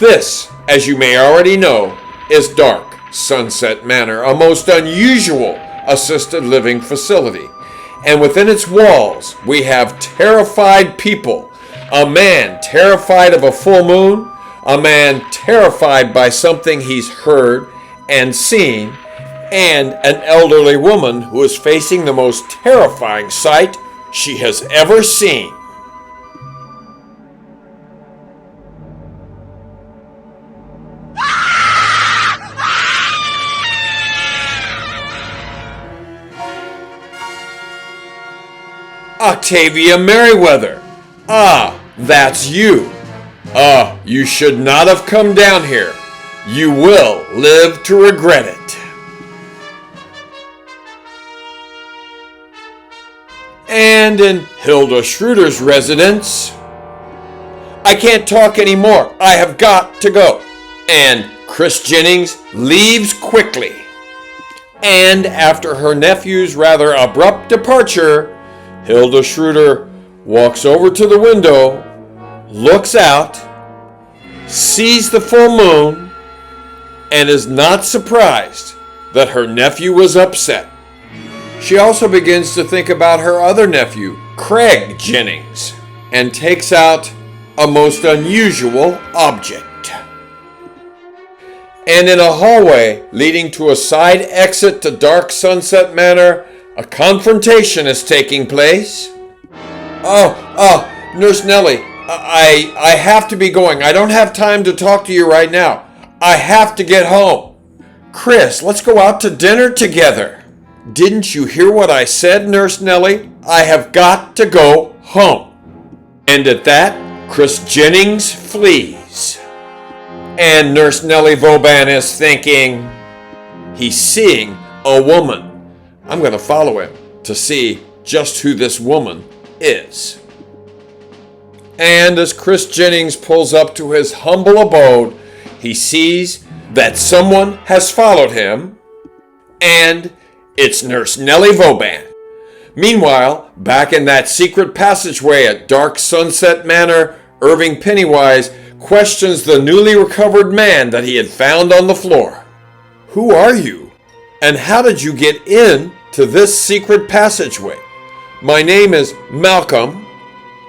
This, as you may already know, is Dark Sunset Manor, a most unusual assisted living facility. And within its walls, we have terrified people. A man terrified of a full moon, a man terrified by something he's heard and seen, and an elderly woman who is facing the most terrifying sight she has ever seen. Octavia Merriweather. Ah, that's you. You should not have come down here. You will live to regret it. And in Hilda Schroeder's residence, I can't talk anymore. I have got to go. And Chris Jennings leaves quickly. And after her nephew's rather abrupt departure, Hilda Schroeder walks over to the window, looks out, sees the full moon, and is not surprised that her nephew was upset. She also begins to think about her other nephew, Craig Jennings, and takes out a most unusual object. And in a hallway leading to a side exit to Dark Sunset Manor, a confrontation is taking place. Nurse Nellie, I have to be going. I don't have time to talk to you right now. I have to get home. Chris, let's go out to dinner together. Didn't you hear what I said, Nurse Nellie? I have got to go home. And at that, Chris Jennings flees. And Nurse Nellie Vauban is thinking, he's seeing a woman. I'm going to follow him to see just who this woman is. And as Chris Jennings pulls up to his humble abode, he sees that someone has followed him, and it's Nurse Nellie Vauban. Meanwhile, back in that secret passageway at Dark Sunset Manor, Irving Pennywise questions the newly recovered man that he had found on the floor. Who are you? And how did you get in to this secret passageway? My name is Malcolm,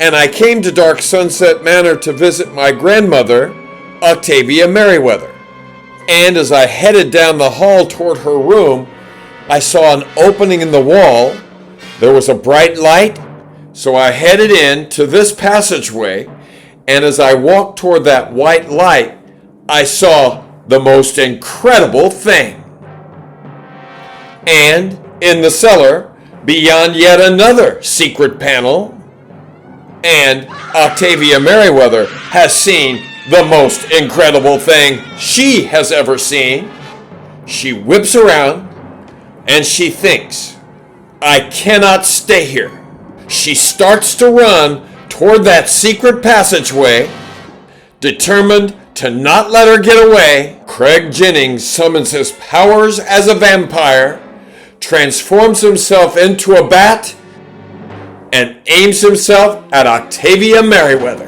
and I came to Dark Sunset Manor to visit my grandmother, Octavia Merriweather. And as I headed down the hall toward her room, I saw an opening in the wall. There was a bright light, so I headed in to this passageway, and as I walked toward that white light, I saw the most incredible thing. And in the cellar, beyond yet another secret panel, and Octavia Merriweather has seen the most incredible thing she has ever seen. She whips around and she thinks, I cannot stay here. She starts to run toward that secret passageway, determined to not let her get away. Craig Jennings summons his powers as a vampire, transforms himself into a bat, and aims himself at Octavia Merriweather.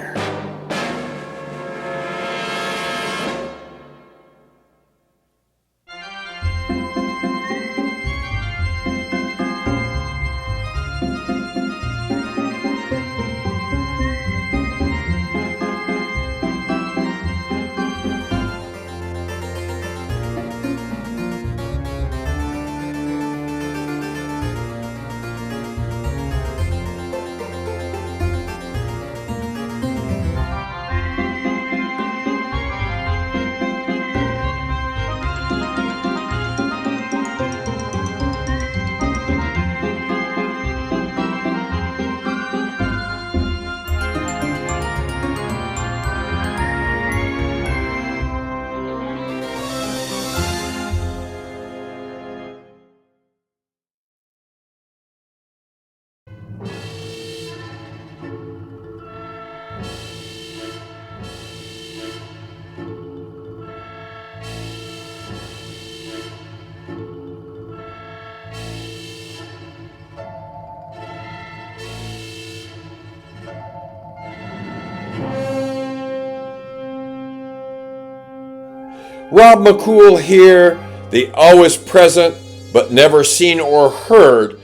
Rob McCool here, the always present but never seen or heard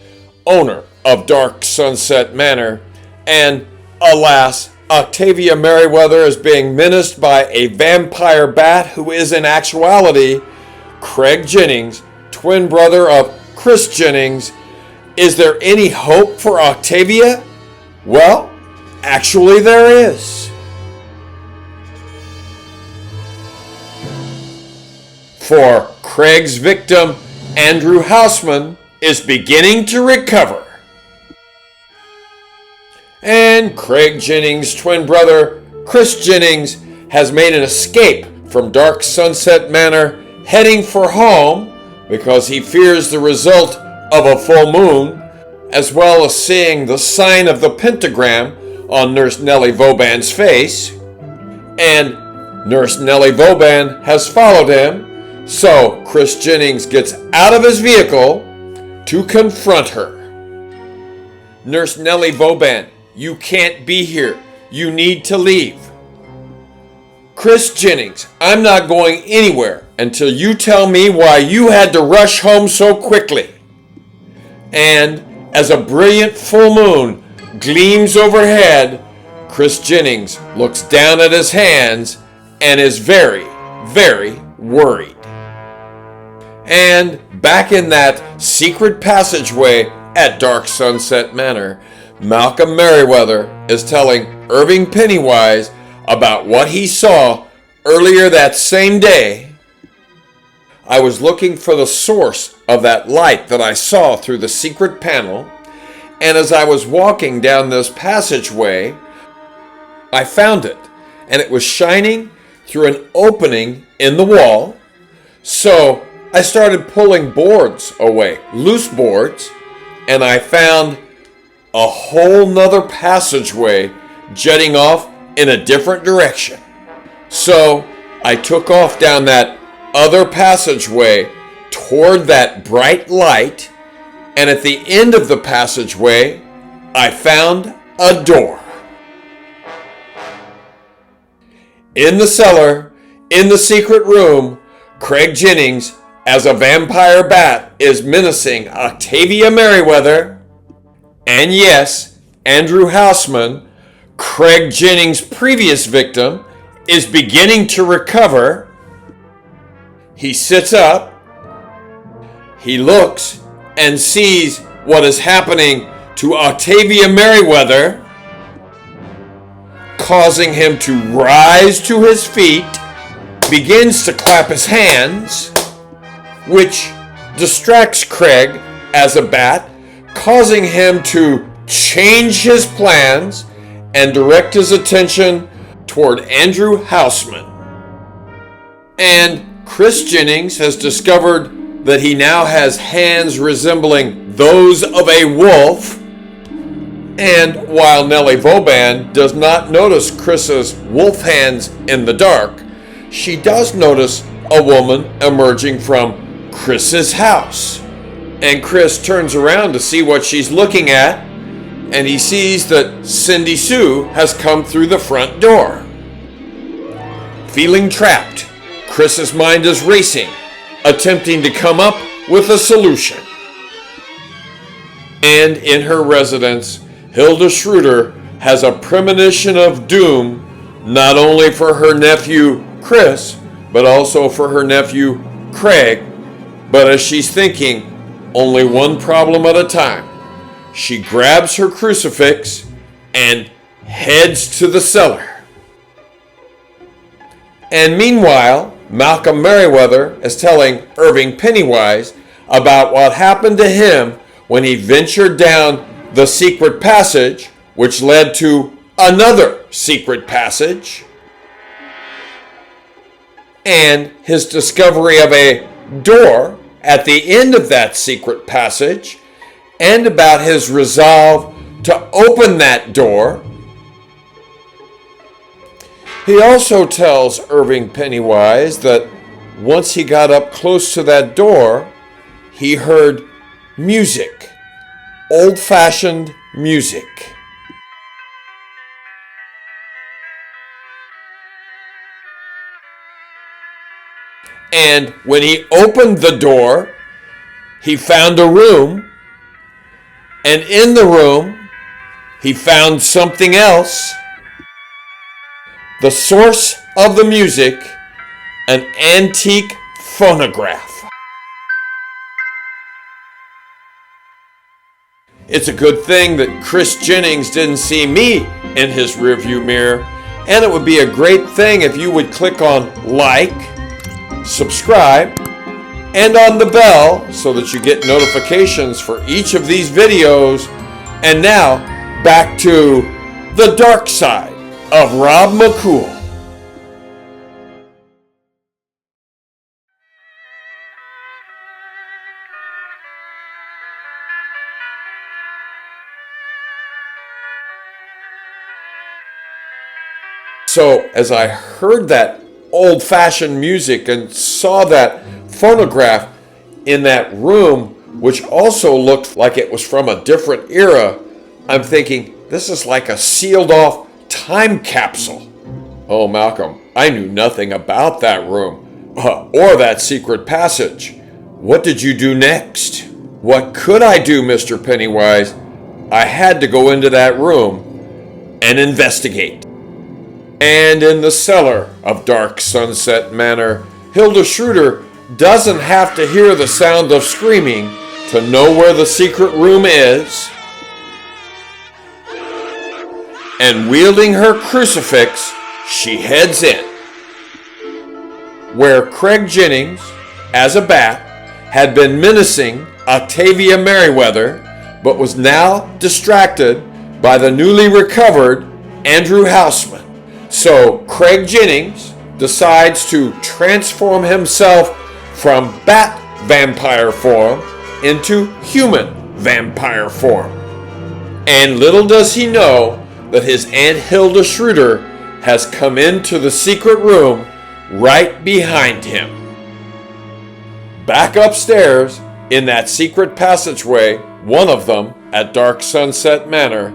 owner of Dark Sunset Manor, and alas, Octavia Merriweather is being menaced by a vampire bat who is in actuality Craig Jennings, twin brother of Chris Jennings. Is there any hope for Octavia? Well, actually there is. For Craig's victim, Andrew Houseman, is beginning to recover. And Craig Jennings' twin brother, Chris Jennings, has made an escape from Dark Sunset Manor, heading for home because he fears the result of a full moon, as well as seeing the sign of the pentagram on Nurse Nellie Vauban's face. And Nurse Nellie Vauban has followed him, so Chris Jennings gets out of his vehicle to confront her. Nurse Nellie Vauban, you can't be here. You need to leave. Chris Jennings, I'm not going anywhere until you tell me why you had to rush home so quickly. And as a brilliant full moon gleams overhead, Chris Jennings looks down at his hands and is very, very worried. And back in that secret passageway at Dark Sunset Manor, Malcolm Merriweather is telling Irving Pennywise about what he saw earlier that same day. I was looking for the source of that light that I saw through the secret panel, and as I was walking down this passageway, I found it, and it was shining through an opening in the wall. So I started pulling boards away, loose boards, and I found a whole nother passageway jutting off in a different direction. So I took off down that other passageway toward that bright light, and at the end of the passageway, I found a door. In the cellar, in the secret room, Craig Jennings, as a vampire bat, is menacing Octavia Merriweather. And yes, Andrew Houseman, Craig Jennings' previous victim, is beginning to recover. He sits up, he looks and sees what is happening to Octavia Merriweather, causing him to rise to his feet, begins to clap his hands, which distracts Craig as a bat, causing him to change his plans and direct his attention toward Andrew Houseman. And Chris Jennings has discovered that he now has hands resembling those of a wolf. And while Nellie Vauban does not notice Chris's wolf hands in the dark, she does notice a woman emerging from Chris's house. And Chris turns around to see what she's looking at, and he sees that Cindy Sue has come through the front door. Feeling trapped, Chris's mind is racing, attempting to come up with a solution. And in her residence, Hilda Schroeder has a premonition of doom, not only for her nephew Chris, but also for her nephew Craig. But as she's thinking only one problem at a time, she grabs her crucifix and heads to the cellar. And meanwhile, Malcolm Merriweather is telling Irving Pennywise about what happened to him when he ventured down the secret passage, which led to another secret passage, and his discovery of a door at the end of that secret passage, and about his resolve to open that door. He also tells Irving Pennywise that once he got up close to that door, he heard music, old-fashioned music. And when he opened the door, he found a room. And in the room, he found something else. The source of the music, an antique phonograph. It's a good thing that Chris Jennings didn't see me in his rearview mirror, and it would be a great thing if you would click on like, subscribe, and on the bell so that you get notifications for each of these videos. And now, back to the dark side of Rob McCool. So as I heard that old-fashioned music and saw that phonograph in that room, which also looked like it was from a different era, I'm thinking, this is like a sealed-off time capsule. Oh, Malcolm, I knew nothing about that room or that secret passage. What did you do next? What could I do, Mr. Pennywise? I had to go into that room and investigate. And in the cellar of Dark Sunset Manor, Hilda Schroeder doesn't have to hear the sound of screaming to know where the secret room is. And wielding her crucifix, she heads in. Where Craig Jennings, as a bat, had been menacing Octavia Merriweather, but was now distracted by the newly recovered Andrew Houseman. So Craig Jennings decides to transform himself from bat vampire form into human vampire form. And little does he know that his Aunt Hilda Schroeder has come into the secret room right behind him. Back upstairs in that secret passageway, one of them at Dark Sunset Manor,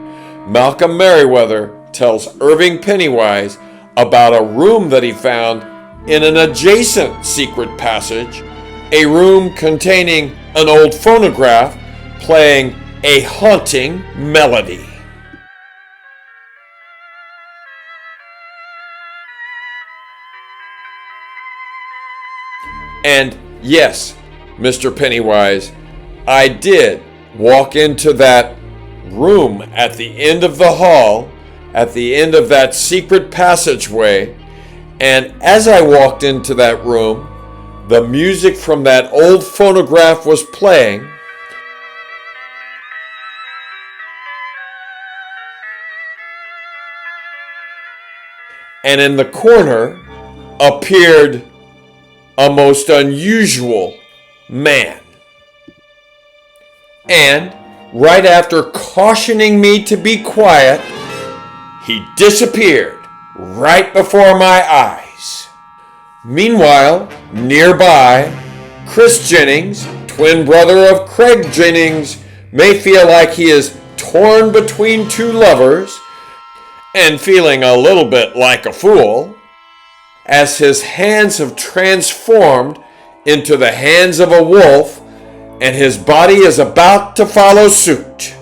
Malcolm Merriweather tells Irving Pennywise about a room that he found in an adjacent secret passage, a room containing an old phonograph playing a haunting melody. And yes, Mr. Pennywise, I did walk into that room at the end of the hall, at the end of that secret passageway, and as I walked into that room, the music from that old phonograph was playing. And in the corner appeared a most unusual man. And right after cautioning me to be quiet, he disappeared right before my eyes. Meanwhile, nearby, Chris Jennings, twin brother of Craig Jennings, may feel like he is torn between two lovers and feeling a little bit like a fool, as his hands have transformed into the hands of a wolf and his body is about to follow suit.